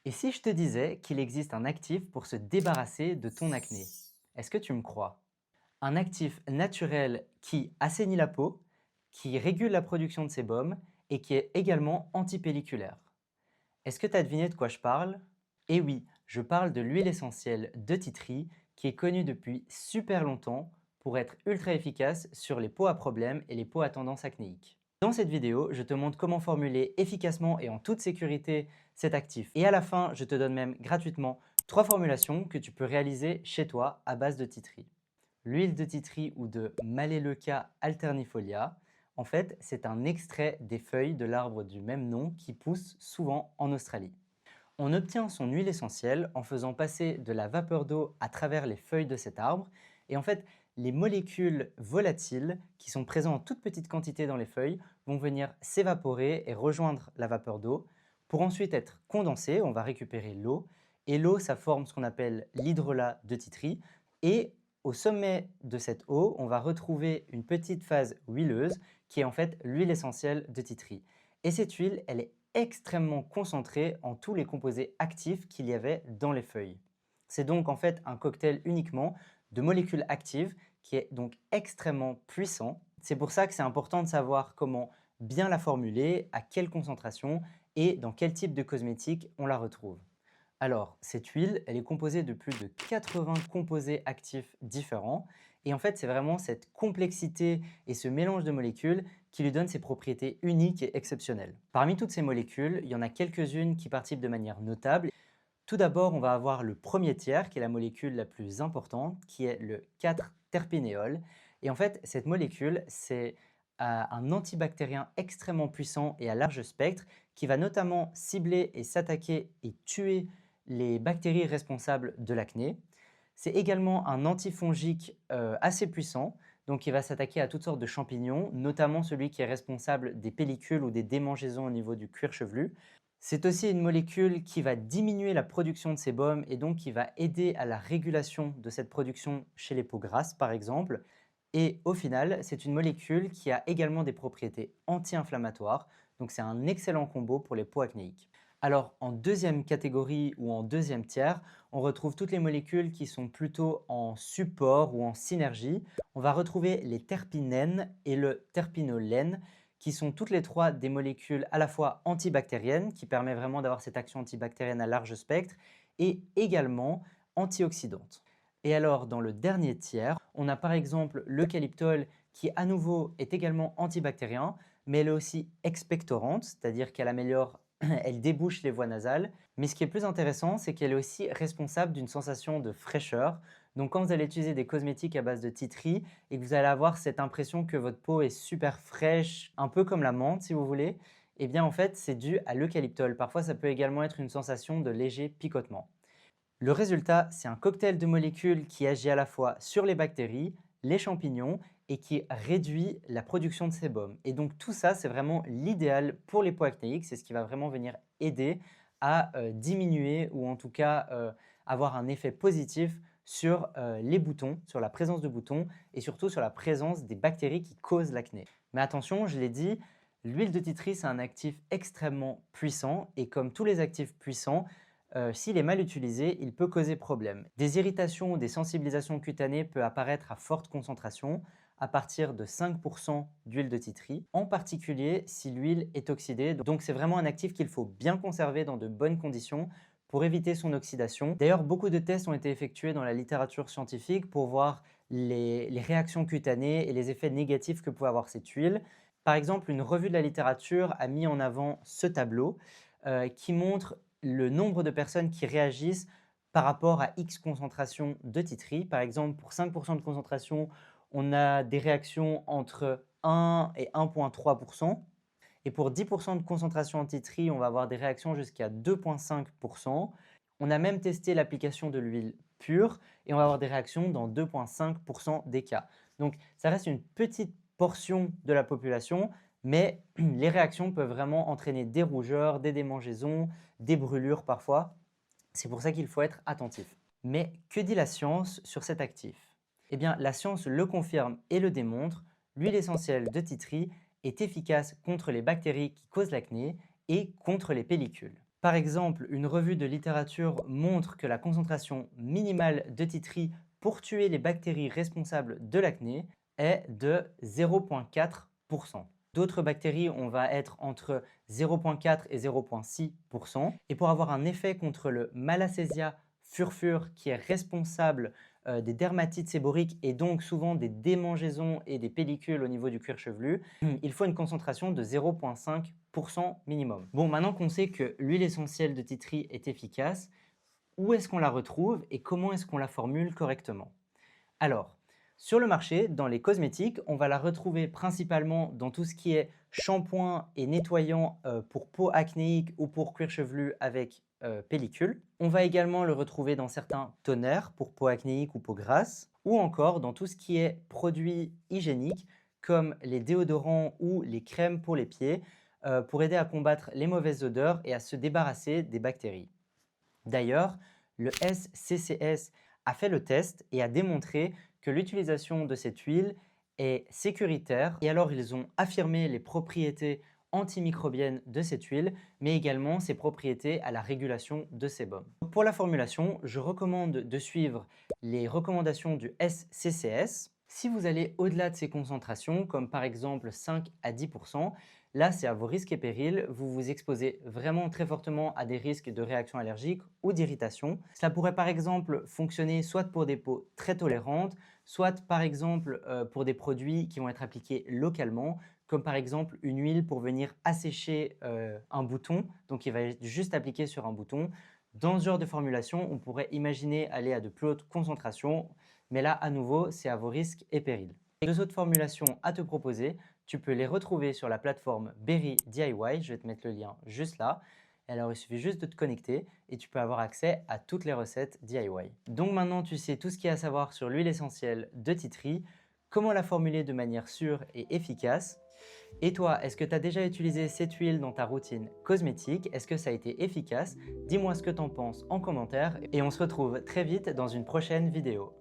Et si je te disais qu'il existe un actif pour se débarrasser de ton acné, est-ce que tu me crois? Un actif naturel qui assainit la peau, qui régule la production de sébum et qui est également antipelliculaire. Est-ce que tu as deviné de quoi je parle? Eh oui, je parle de l'huile essentielle de tea tree qui est connue depuis super longtemps pour être ultra efficace sur les peaux à problème et les peaux à tendance acnéique. Dans cette vidéo, je te montre comment formuler efficacement et en toute sécurité cet actif. Et à la fin, je te donne même gratuitement 3 formulations que tu peux réaliser chez toi à base de tea tree. L'huile de tea tree ou de Melaleuca alternifolia, en fait, c'est un extrait des feuilles de l'arbre du même nom qui pousse souvent en Australie. On obtient son huile essentielle en faisant passer de la vapeur d'eau à travers les feuilles de cet arbre. Et en fait, les molécules volatiles qui sont présentes en toute petite quantité dans les feuilles vont venir s'évaporer et rejoindre la vapeur d'eau pour ensuite être condensées. On va récupérer l'eau et l'eau, ça forme ce qu'on appelle l'hydrolat de tea tree. Et au sommet de cette eau, on va retrouver une petite phase huileuse qui est en fait l'huile essentielle de tea tree. Et cette huile, elle est extrêmement concentrée en tous les composés actifs qu'il y avait dans les feuilles. C'est donc en fait un cocktail uniquement de molécules actives qui est donc extrêmement puissant. C'est pour ça que c'est important de savoir comment bien la formuler, à quelle concentration et dans quel type de cosmétique on la retrouve. Alors, cette huile, elle est composée de plus de 80 composés actifs différents. Et en fait, c'est vraiment cette complexité et ce mélange de molécules qui lui donne ses propriétés uniques et exceptionnelles. Parmi toutes ces molécules, il y en a quelques-unes qui participent de manière notable. Tout d'abord, on va avoir le premier tiers, qui est la molécule la plus importante, qui est le 4-terpinéol. Et en fait, cette molécule, c'est un antibactérien extrêmement puissant et à large spectre qui va notamment cibler et s'attaquer et tuer les bactéries responsables de l'acné. C'est également un antifongique assez puissant, donc il va s'attaquer à toutes sortes de champignons, notamment celui qui est responsable des pellicules ou des démangeaisons au niveau du cuir chevelu. C'est aussi une molécule qui va diminuer la production de sébum et donc qui va aider à la régulation de cette production chez les peaux grasses par exemple. Et au final, c'est une molécule qui a également des propriétés anti-inflammatoires, donc c'est un excellent combo pour les peaux acnéiques. Alors en deuxième catégorie ou en deuxième tiers, on retrouve toutes les molécules qui sont plutôt en support ou en synergie. On va retrouver les terpinènes et le terpinolène qui sont toutes les trois des molécules à la fois antibactériennes, qui permet vraiment d'avoir cette action antibactérienne à large spectre, et également antioxydantes. Et alors, dans le dernier tiers, on a par exemple l'eucalyptol qui à nouveau est également antibactérien, mais elle est aussi expectorante, c'est-à-dire qu'elle améliore, elle débouche les voies nasales. Mais ce qui est plus intéressant, c'est qu'elle est aussi responsable d'une sensation de fraîcheur. Donc quand vous allez utiliser des cosmétiques à base de tea tree et que vous allez avoir cette impression que votre peau est super fraîche, un peu comme la menthe si vous voulez, eh bien en fait c'est dû à l'eucalyptol. Parfois ça peut également être une sensation de léger picotement. Le résultat, c'est un cocktail de molécules qui agit à la fois sur les bactéries, les champignons et qui réduit la production de sébum. Et donc tout ça, c'est vraiment l'idéal pour les peaux acnéiques. C'est ce qui va vraiment venir aider à diminuer ou en tout cas avoir un effet positif sur les boutons, sur la présence de boutons et surtout sur la présence des bactéries qui causent l'acné. Mais attention, je l'ai dit, l'huile de tea tree, c'est un actif extrêmement puissant et comme tous les actifs puissants, s'il est mal utilisé, il peut causer problème. Des irritations ou des sensibilisations cutanées peuvent apparaître à forte concentration, à partir de 5% d'huile de tea tree, en particulier si l'huile est oxydée. Donc c'est vraiment un actif qu'il faut bien conserver dans de bonnes conditions pour éviter son oxydation. D'ailleurs, beaucoup de tests ont été effectués dans la littérature scientifique pour voir les réactions cutanées et les effets négatifs que peut avoir cette huile. Par exemple, une revue de la littérature a mis en avant ce tableau qui montre le nombre de personnes qui réagissent par rapport à X concentration de tea tree. Par exemple, pour 5% de concentration, on a des réactions entre 1 et 1,3%. Et pour 10% de concentration en tea tree, on va avoir des réactions jusqu'à 2,5%. On a même testé l'application de l'huile pure et on va avoir des réactions dans 2,5% des cas. Donc ça reste une petite portion de la population, mais les réactions peuvent vraiment entraîner des rougeurs, des démangeaisons, des brûlures parfois. C'est pour ça qu'il faut être attentif. Mais que dit la science sur cet actif? Eh bien, la science le confirme et le démontre, l'huile essentielle de tea tree est efficace contre les bactéries qui causent l'acné et contre les pellicules. Par exemple, une revue de littérature montre que la concentration minimale de titri pour tuer les bactéries responsables de l'acné est de 0,4%. D'autres bactéries, on va être entre 0,4 et 0,6%. Et pour avoir un effet contre le Malassezia furfure qui est responsable des dermatites séboriques et donc souvent des démangeaisons et des pellicules au niveau du cuir chevelu, il faut une concentration de 0,5% minimum. Bon, maintenant qu'on sait que l'huile essentielle de titri est efficace, où est-ce qu'on la retrouve et comment est-ce qu'on la formule correctement? Alors, sur le marché, dans les cosmétiques, on va la retrouver principalement dans tout ce qui est shampoing et nettoyant pour peau acnéique ou pour cuir chevelu avec pellicule. On va également le retrouver dans certains toners pour peau acnéique ou peau grasse, ou encore dans tout ce qui est produits hygiéniques comme les déodorants ou les crèmes pour les pieds pour aider à combattre les mauvaises odeurs et à se débarrasser des bactéries. D'ailleurs, le SCCS a fait le test et a démontré que l'utilisation de cette huile est sécuritaire et alors ils ont affirmé les propriétés antimicrobiennes de cette huile, mais également ses propriétés à la régulation de sébum. Pour la formulation, je recommande de suivre les recommandations du SCCS. Si vous allez au-delà de ces concentrations, comme par exemple 5 à 10%, là c'est à vos risques et périls, vous vous exposez vraiment très fortement à des risques de réaction allergique ou d'irritation. Cela pourrait par exemple fonctionner soit pour des peaux très tolérantes, soit par exemple pour des produits qui vont être appliqués localement, comme par exemple une huile pour venir assécher un bouton, donc il va être juste appliqué sur un bouton. Dans ce genre de formulation, on pourrait imaginer aller à de plus hautes concentrations, mais là, à nouveau, c'est à vos risques et périls. Deux autres formulations à te proposer, tu peux les retrouver sur la plateforme Berry DIY, je vais te mettre le lien juste là. Alors, il suffit juste de te connecter et tu peux avoir accès à toutes les recettes DIY. Donc maintenant, tu sais tout ce qu'il y a à savoir sur l'huile essentielle de titri, comment la formuler de manière sûre et efficace. Et toi, est-ce que tu as déjà utilisé cette huile dans ta routine cosmétique? Est-ce que ça a été efficace? Dis-moi ce que tu en penses en commentaire et on se retrouve très vite dans une prochaine vidéo.